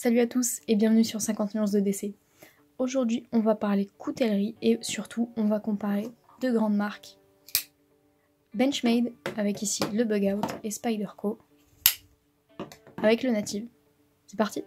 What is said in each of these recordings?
Salut à tous et bienvenue sur 50 nuances de DC. Aujourd'hui on va parler coutellerie et surtout on va comparer deux grandes marques, Benchmade avec ici le Bugout et Spyderco avec le Native. C'est parti.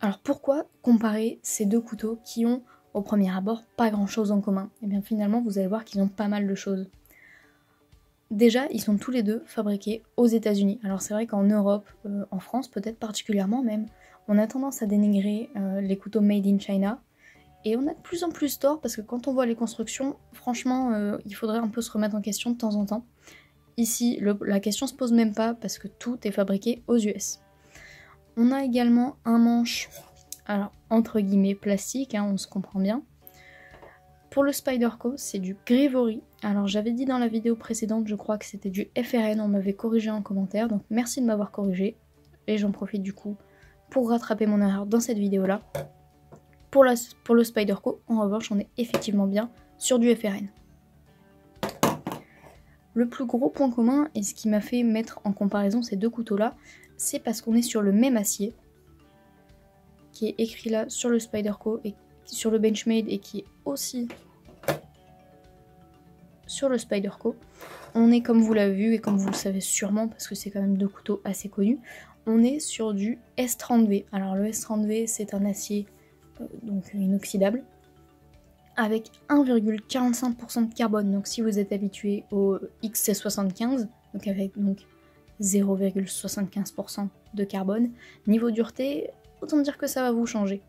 Alors pourquoi comparer ces deux couteaux qui ont au premier abord pas grand chose en commun? Et bien finalement vous allez voir qu'ils ont pas mal de choses. Déjà, ils sont tous les deux fabriqués aux États-Unis. Alors c'est vrai qu'en Europe, en France peut-être particulièrement même, on a tendance à dénigrer les couteaux made in China. Et on a de plus en plus tort parce que quand on voit les constructions, franchement, il faudrait un peu se remettre en question de temps en temps. Ici, la question se pose même pas parce que tout est fabriqué aux US. On a également un manche, alors entre guillemets plastique, on se comprend bien. Pour le Spyderco, c'est du Grivori. Alors j'avais dit dans la vidéo précédente, je crois que c'était du FRN, on m'avait corrigé en commentaire, donc merci de m'avoir corrigé. Et j'en profite du coup pour rattraper mon erreur dans cette vidéo-là. Pour le Spyderco, en revanche, on est effectivement bien sur du FRN. Le plus gros point commun, et ce qui m'a fait mettre en comparaison ces deux couteaux-là, c'est parce qu'on est sur le même acier, qui est écrit là sur le Spyderco et sur le Benchmade et qui est aussi sur le Spyderco. On est, comme vous l'avez vu et comme vous le savez sûrement parce que c'est quand même deux couteaux assez connus, on est sur du S30V. Alors le S30V c'est un acier donc inoxydable avec 1,45% de carbone. Donc si vous êtes habitué au XC75, donc avec 0,75% de carbone, niveau dureté, autant dire que ça va vous changer.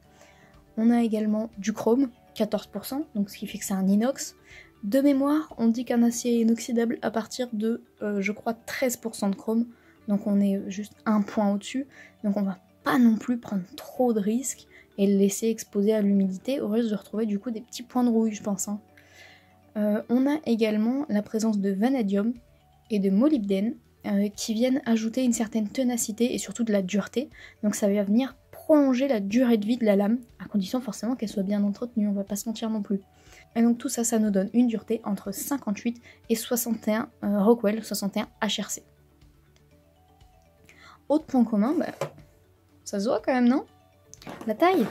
On a également du chrome, 14%, donc ce qui fait que c'est un inox. De mémoire, on dit qu'un acier est inoxydable à partir de, je crois, 13% de chrome. Donc on est juste un point au-dessus. Donc on va pas non plus prendre trop de risques et le laisser exposer à l'humidité au risque de retrouver du coup des petits points de rouille, je pense. On a également la présence de vanadium et de molybdène qui viennent ajouter une certaine ténacité et surtout de la dureté. Donc ça va venir prolonger la durée de vie de la lame, à condition forcément qu'elle soit bien entretenue, on va pas se mentir non plus. Et donc tout ça, ça nous donne une dureté entre 58 et 61 Rockwell, 61 HRC. Autre point commun, ça se voit quand même, non? La taille.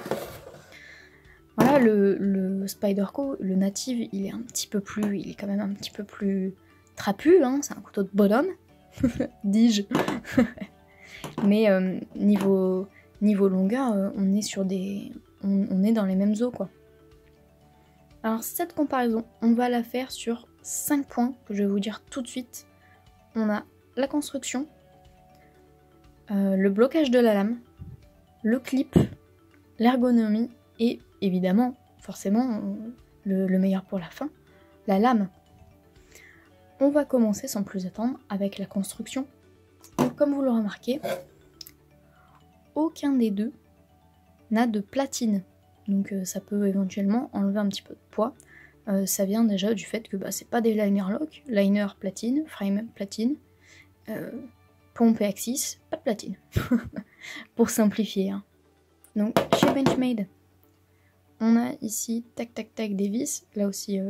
Voilà, le Spyderco, le Native, il est quand même un petit peu plus trapu, c'est un couteau de bonhomme, dis-je. Mais niveau longueur, on est sur on est dans les mêmes eaux, quoi. Alors cette comparaison, on va la faire sur 5 points que je vais vous dire tout de suite. On a la construction, le blocage de la lame, le clip, l'ergonomie et évidemment, forcément, le meilleur pour la fin, la lame. On va commencer sans plus attendre avec la construction. Donc comme vous le remarquez, aucun des deux n'a de platine. Donc ça peut éventuellement enlever un petit peu de poids. Ça vient déjà du fait que c'est pas des liner lock, liner platine, frame platine, pompe et axis, pas de platine. Pour simplifier. Donc chez Benchmade, on a ici tac tac tac des vis. Là aussi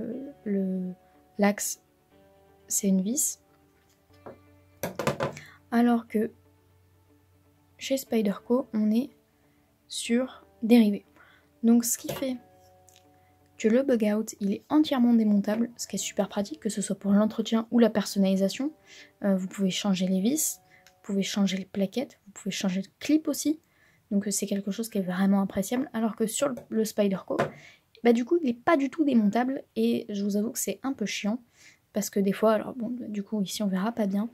l'axe c'est une vis. Alors que chez Spyderco, on est sur dérivé. Donc ce qui fait que le Bugout, il est entièrement démontable, ce qui est super pratique, que ce soit pour l'entretien ou la personnalisation. Vous pouvez changer les vis, vous pouvez changer les plaquettes, vous pouvez changer le clip aussi. Donc c'est quelque chose qui est vraiment appréciable. Alors que sur le Spyderco, du coup, il n'est pas du tout démontable. Et je vous avoue que c'est un peu chiant. Parce que des fois, alors bon, du coup, ici on verra pas bien.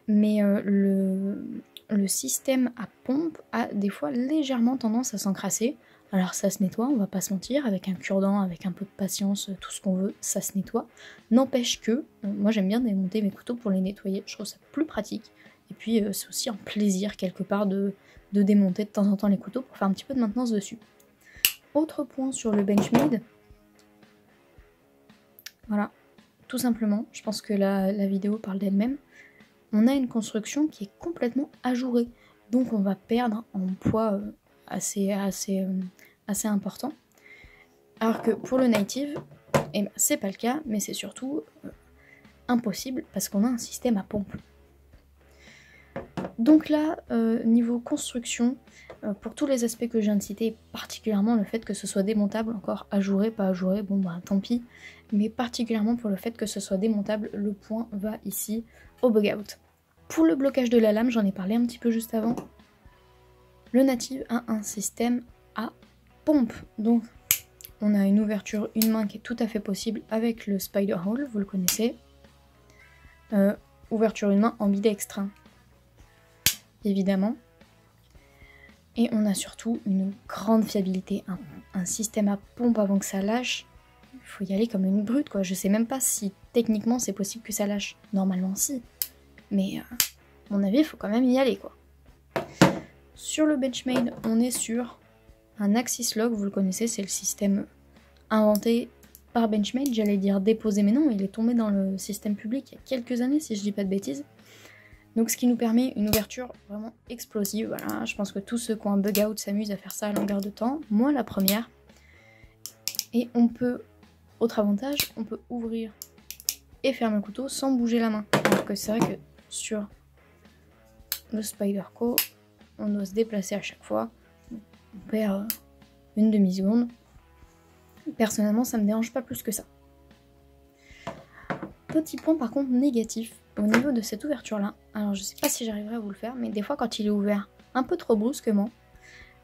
Mais le système à pompe a des fois légèrement tendance à s'encrasser. Alors ça se nettoie, on va pas se mentir, avec un cure-dent, avec un peu de patience, tout ce qu'on veut, ça se nettoie. N'empêche que, moi j'aime bien démonter mes couteaux pour les nettoyer, je trouve ça plus pratique. Et puis c'est aussi un plaisir quelque part de démonter de temps en temps les couteaux pour faire un petit peu de maintenance dessus. Autre point sur le Benchmade, voilà, tout simplement, je pense que la vidéo parle d'elle-même. On a une construction qui est complètement ajourée, donc on va perdre en poids assez important. Alors que pour le Native, c'est pas le cas, mais c'est surtout impossible parce qu'on a un système à pompe. Donc là, niveau construction, pour tous les aspects que je viens de citer, particulièrement le fait que ce soit démontable, encore ajouré, pas ajouré, bon bah tant pis, mais particulièrement pour le fait que ce soit démontable, le point va ici au bug out. Pour le blocage de la lame, j'en ai parlé un petit peu juste avant, le Native a un système à pompe, donc on a une ouverture, une main qui est tout à fait possible avec le Spider Hole, vous le connaissez. Ouverture une main ambidextre, hein, évidemment. Et on a surtout une grande fiabilité, un système à pompe avant que ça lâche. Il faut y aller comme une brute, quoi. Je sais même pas si techniquement c'est possible que ça lâche. Normalement si. Mais à mon avis, il faut quand même y aller, quoi. Sur le Benchmade, on est sur un Axis Lock, vous le connaissez, c'est le système inventé par Benchmade, j'allais dire déposé, mais non, il est tombé dans le système public il y a quelques années, si je dis pas de bêtises. Donc ce qui nous permet une ouverture vraiment explosive, voilà, je pense que tous ceux qui ont un bug out s'amusent à faire ça à longueur de temps, moi la première. Et on peut, autre avantage, on peut ouvrir et fermer le couteau sans bouger la main. Alors que c'est vrai que sur le Spyderco, on doit se déplacer à chaque fois, on perd une demi-seconde. Personnellement, ça me dérange pas plus que ça. Petit point par contre négatif au niveau de cette ouverture là. Alors je sais pas si j'arriverai à vous le faire, mais des fois quand il est ouvert un peu trop brusquement,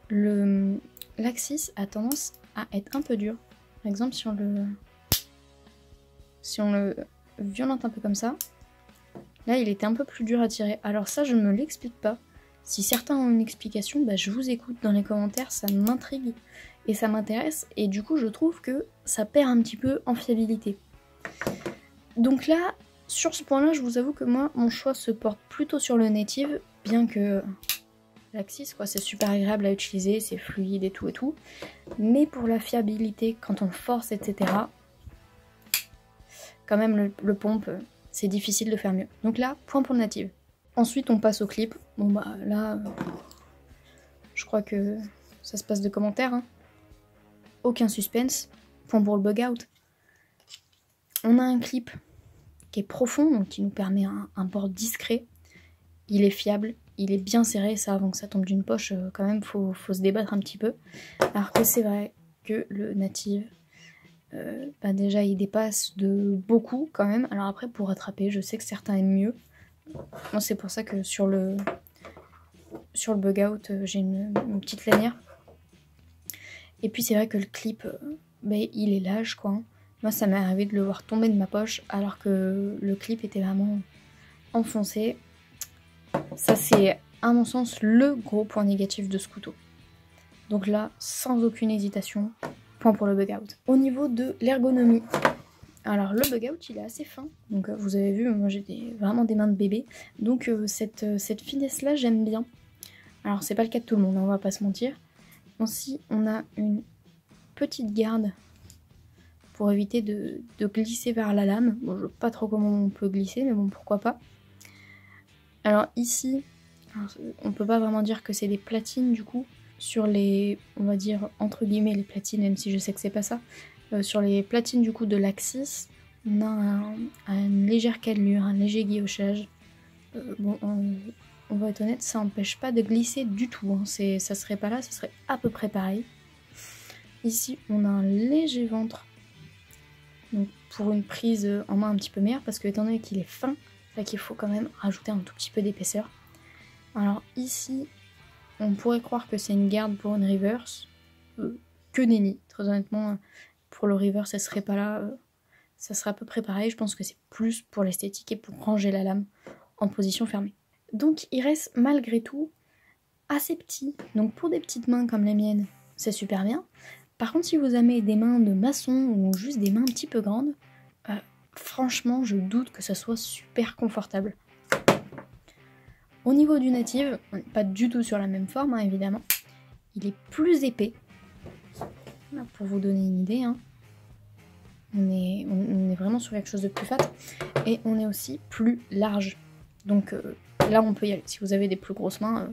l'axis a tendance à être un peu dur. Par exemple si on le violente un peu comme ça, là il était un peu plus dur à tirer. Alors ça je ne me l'explique pas. Si certains ont une explication, bah, je vous écoute dans les commentaires, ça m'intrigue et ça m'intéresse. Et du coup je trouve que ça perd un petit peu en fiabilité. Donc là, sur ce point-là, je vous avoue que moi, mon choix se porte plutôt sur le Native, bien que l'Axis, quoi, c'est super agréable à utiliser, c'est fluide et tout. Mais pour la fiabilité, quand on force, etc., quand même le pompe, c'est difficile de faire mieux. Donc là, point pour le Native. Ensuite, on passe au clip. Bon bah là, je crois que ça se passe de commentaires, hein. Aucun suspense. Point pour le bug out. On a un clip qui est profond, donc qui nous permet un port discret. Il est fiable, il est bien serré, ça avant que ça tombe d'une poche, quand même faut se débattre un petit peu. Alors que c'est vrai que le Native, bah déjà il dépasse de beaucoup quand même. Alors après pour rattraper, je sais que certains aiment mieux. Moi c'est pour ça que sur le bug out, j'ai une petite lanière. Et puis c'est vrai que le clip, bah, il est lâche quoi. Moi ça m'est arrivé de le voir tomber de ma poche alors que le clip était vraiment enfoncé. Ça c'est à mon sens le gros point négatif de ce couteau. Donc là, sans aucune hésitation, point pour le bug out. Au niveau de l'ergonomie, alors le bug out il est assez fin. Donc vous avez vu, moi j'ai vraiment des mains de bébé. Donc cette finesse là j'aime bien. Alors c'est pas le cas de tout le monde, on va pas se mentir. Ensuite on a une petite garde pour éviter de glisser vers la lame. Bon, je sais pas trop comment on peut glisser, mais bon, pourquoi pas. Alors ici, on peut pas vraiment dire que c'est des platines du coup, sur les, on va dire, entre guillemets les platines, même si je sais que c'est pas ça. Sur les platines du coup de l'Axis, on a une légère cannelure, un léger guillochage. Bon, on va être honnête, ça n'empêche pas de glisser du tout, hein. Ça serait pas là, ça serait à peu près pareil. Ici, on a un léger ventre. Donc pour une prise en main un petit peu meilleure, parce que étant donné qu'il est fin, c'est vrai qu'il faut quand même rajouter un tout petit peu d'épaisseur. Alors ici, on pourrait croire que c'est une garde pour une reverse, que nenni. Très honnêtement, pour le reverse, elle serait pas là, ça serait à peu près pareil. Je pense que c'est plus pour l'esthétique et pour ranger la lame en position fermée. Donc il reste malgré tout assez petit. Donc pour des petites mains comme les miennes, c'est super bien. Par contre, si vous avez des mains de maçon ou juste des mains un petit peu grandes, franchement, je doute que ça soit super confortable. Au niveau du Native, on n'est pas du tout sur la même forme, hein, évidemment. Il est plus épais. Là, pour vous donner une idée, hein. On est vraiment sur quelque chose de plus fat. Et on est aussi plus large. Donc là, on peut y aller. Si vous avez des plus grosses mains,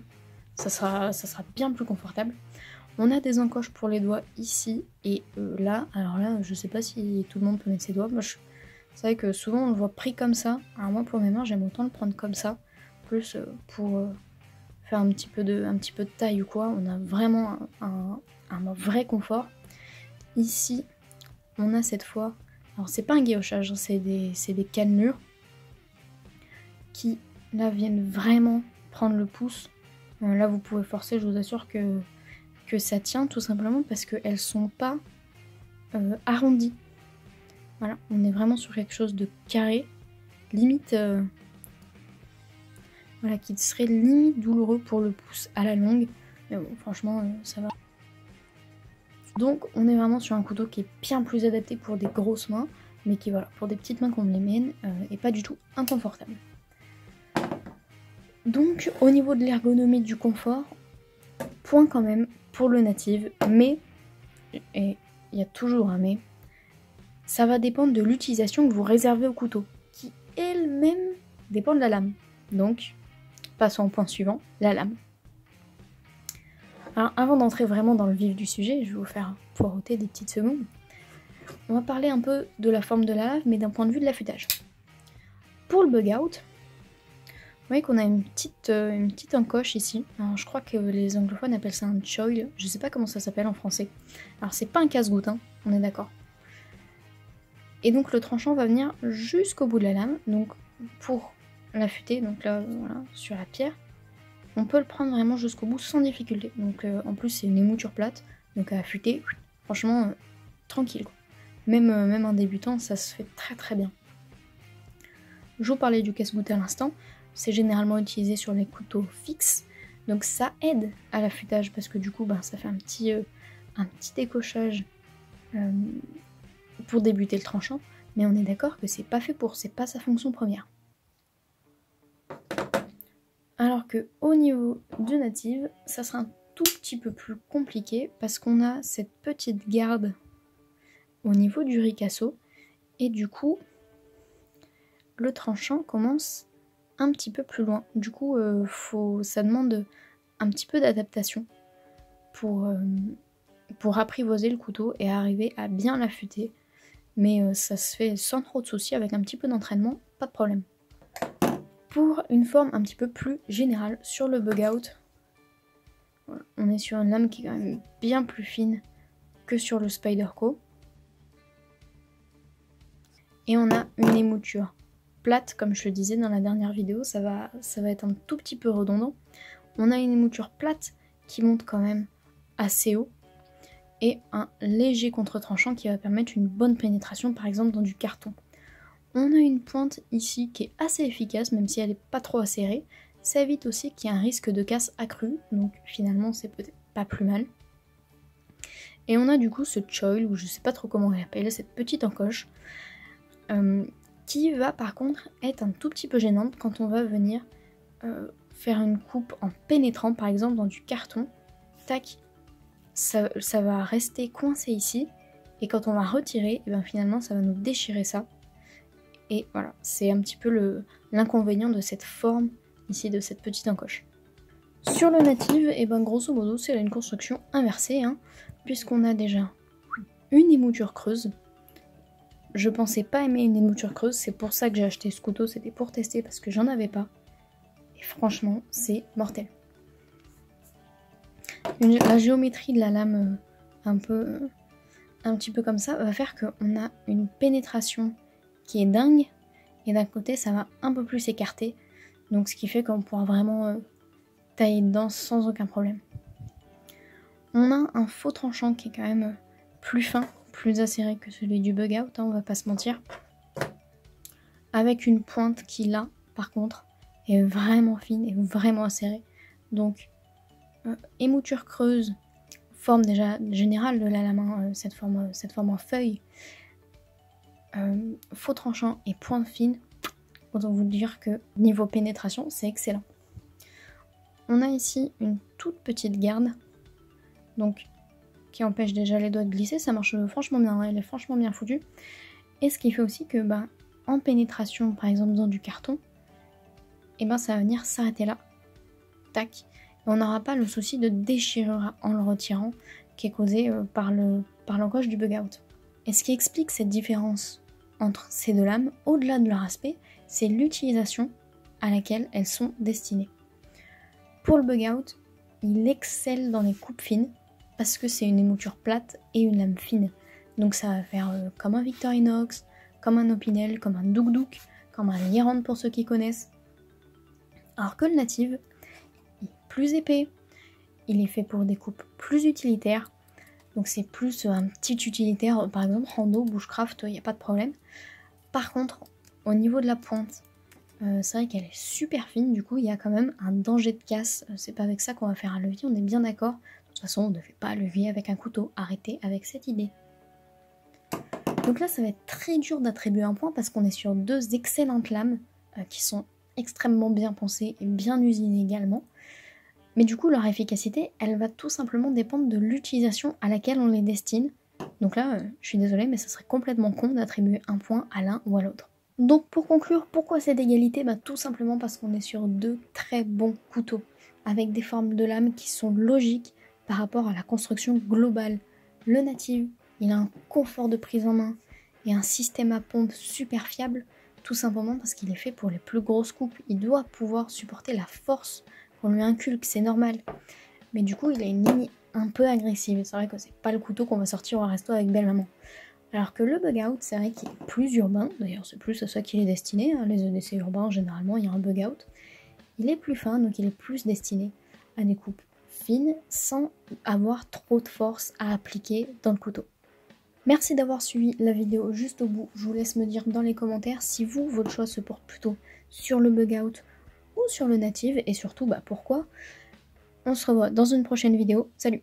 ça sera bien plus confortable. On a des encoches pour les doigts ici et là. Alors là, je sais pas si tout le monde peut mettre ses doigts. Moi, c'est vrai que souvent on le voit pris comme ça. Alors moi, pour mes mains, j'aime autant le prendre comme ça plus pour faire un petit peu de taille ou quoi. On a vraiment un vrai confort. Ici, on a cette fois, alors c'est pas un guillochage, c'est des cannelures qui là viennent vraiment prendre le pouce. Là vous pouvez forcer, je vous assure que ça tient tout simplement parce qu'elles sont pas arrondies. Voilà, on est vraiment sur quelque chose de carré, limite, voilà, qui serait limite douloureux pour le pouce à la longue. Mais bon, franchement, ça va. Donc on est vraiment sur un couteau qui est bien plus adapté pour des grosses mains, mais qui voilà, pour des petites mains comme les miennes, est pas du tout inconfortable. Donc au niveau de l'ergonomie du confort, point quand même pour le native, mais, et il y a toujours un mais, ça va dépendre de l'utilisation que vous réservez au couteau, qui elle-même dépend de la lame. Donc, passons au point suivant, la lame. Alors avant d'entrer vraiment dans le vif du sujet, je vais vous faire poireauter des petites secondes. On va parler un peu de la forme de la lame, mais d'un point de vue de l'affûtage. Pour le bug out, vous voyez qu'on a une petite encoche ici. Alors, je crois que les anglophones appellent ça un choil. Je sais pas comment ça s'appelle en français. Alors c'est pas un casse-goutte, hein, on est d'accord. Et donc le tranchant va venir jusqu'au bout de la lame. Donc pour l'affûter, donc là voilà, sur la pierre, on peut le prendre vraiment jusqu'au bout sans difficulté. Donc en plus c'est une émouture plate, donc à affûter, franchement tranquille quoi. Même un débutant, ça se fait très très bien. Je vous parlais du casse-goutte à l'instant, c'est généralement utilisé sur les couteaux fixes, donc ça aide à l'affûtage parce que du coup ça fait un petit décochage pour débuter le tranchant, mais on est d'accord que c'est pas fait pour, c'est pas sa fonction première. Alors que au niveau du native, ça sera un tout petit peu plus compliqué parce qu'on a cette petite garde au niveau du ricasso et du coup le tranchant commence un petit peu plus loin. Du coup ça demande un petit peu d'adaptation pour apprivoiser le couteau et arriver à bien l'affûter. Mais ça se fait sans trop de soucis, avec un petit peu d'entraînement, pas de problème. Pour une forme un petit peu plus générale sur le bug out, voilà, on est sur une lame qui est quand même bien plus fine que sur le Spyderco. Et on a une émouture plate, comme je le disais dans la dernière vidéo, ça va être un tout petit peu redondant. On a une émouture plate qui monte quand même assez haut. Et un léger contre-tranchant qui va permettre une bonne pénétration par exemple dans du carton. On a une pointe ici qui est assez efficace même si elle n'est pas trop acérée. Ça évite aussi qu'il y ait un risque de casse accru, donc finalement c'est peut-être pas plus mal. Et on a du coup ce choil, ou je sais pas trop comment on l'appelle, cette petite encoche, qui va par contre être un tout petit peu gênante quand on va venir faire une coupe en pénétrant par exemple dans du carton. Tac, ça va rester coincé ici, et quand on va retirer, et finalement ça va nous déchirer ça. Et voilà, c'est un petit peu l'inconvénient de cette forme ici, de cette petite encoche. Sur le native, et grosso modo c'est une construction inversée, hein, puisqu'on a déjà une émouture creuse. Je pensais pas aimer une émouture creuse, c'est pour ça que j'ai acheté ce couteau, c'était pour tester parce que j'en avais pas. Et franchement, c'est mortel. La géométrie de la lame un petit peu comme ça va faire qu'on a une pénétration qui est dingue, et d'un côté ça va un peu plus s'écarter, donc ce qui fait qu'on pourra vraiment tailler dedans sans aucun problème. On a un faux tranchant qui est quand même plus fin, plus acéré que celui du bug out, hein, on va pas se mentir, avec une pointe qui là par contre est vraiment fine et vraiment acérée. Donc émouture creuse, forme déjà générale de la lame, cette forme en feuille, faux tranchant et pointe fine, autant vous dire que niveau pénétration c'est excellent. On a ici une toute petite garde, donc qui empêche déjà les doigts de glisser, ça marche franchement bien, elle est franchement bien foutue. Et ce qui fait aussi que en pénétration par exemple dans du carton, et ça va venir s'arrêter là, tac. On n'aura pas le souci de déchirure en le retirant qui est causé par l'encoche du bug out. Et ce qui explique cette différence entre ces deux lames, au-delà de leur aspect, c'est l'utilisation à laquelle elles sont destinées. Pour le bug out, il excelle dans les coupes fines parce que c'est une émouture plate et une lame fine. Donc ça va faire comme un Victorinox, comme un Opinel, comme un Duk Duk, comme un Lirand pour ceux qui connaissent. Alors que le native, il est plus épais, il est fait pour des coupes plus utilitaires. Donc c'est plus un petit utilitaire, par exemple rando, bushcraft, il n'y a pas de problème. Par contre, au niveau de la pointe, c'est vrai qu'elle est super fine, du coup il y a quand même un danger de casse. C'est pas avec ça qu'on va faire un levier, on est bien d'accord. De toute façon, on ne fait pas un levier avec un couteau, arrêtez avec cette idée. Donc là, ça va être très dur d'attribuer un point parce qu'on est sur deux excellentes lames qui sont extrêmement bien pensées et bien usinées également. Mais du coup, leur efficacité, elle va tout simplement dépendre de l'utilisation à laquelle on les destine. Donc là, je suis désolée, mais ça serait complètement con d'attribuer un point à l'un ou à l'autre. Donc pour conclure, pourquoi cette égalité? Tout simplement parce qu'on est sur deux très bons couteaux, avec des formes de lames qui sont logiques par rapport à la construction globale. Le native, il a un confort de prise en main et un système à pompe super fiable, tout simplement parce qu'il est fait pour les plus grosses coupes. Il doit pouvoir supporter la force qu'on lui inculque, c'est normal. Mais du coup, il a une ligne un peu agressive. C'est vrai que c'est pas le couteau qu'on va sortir au resto avec belle maman. Alors que le bug out, c'est vrai qu'il est plus urbain. D'ailleurs, c'est plus à ça qu'il est destiné. Les EDC urbains, généralement, il y a un bug out. Il est plus fin, donc il est plus destiné à des coupes fines sans avoir trop de force à appliquer dans le couteau. Merci d'avoir suivi la vidéo juste au bout. Je vous laisse me dire dans les commentaires si vous, votre choix se porte plutôt sur le bug out ou sur le native et surtout pourquoi. On se revoit dans une prochaine vidéo. Salut!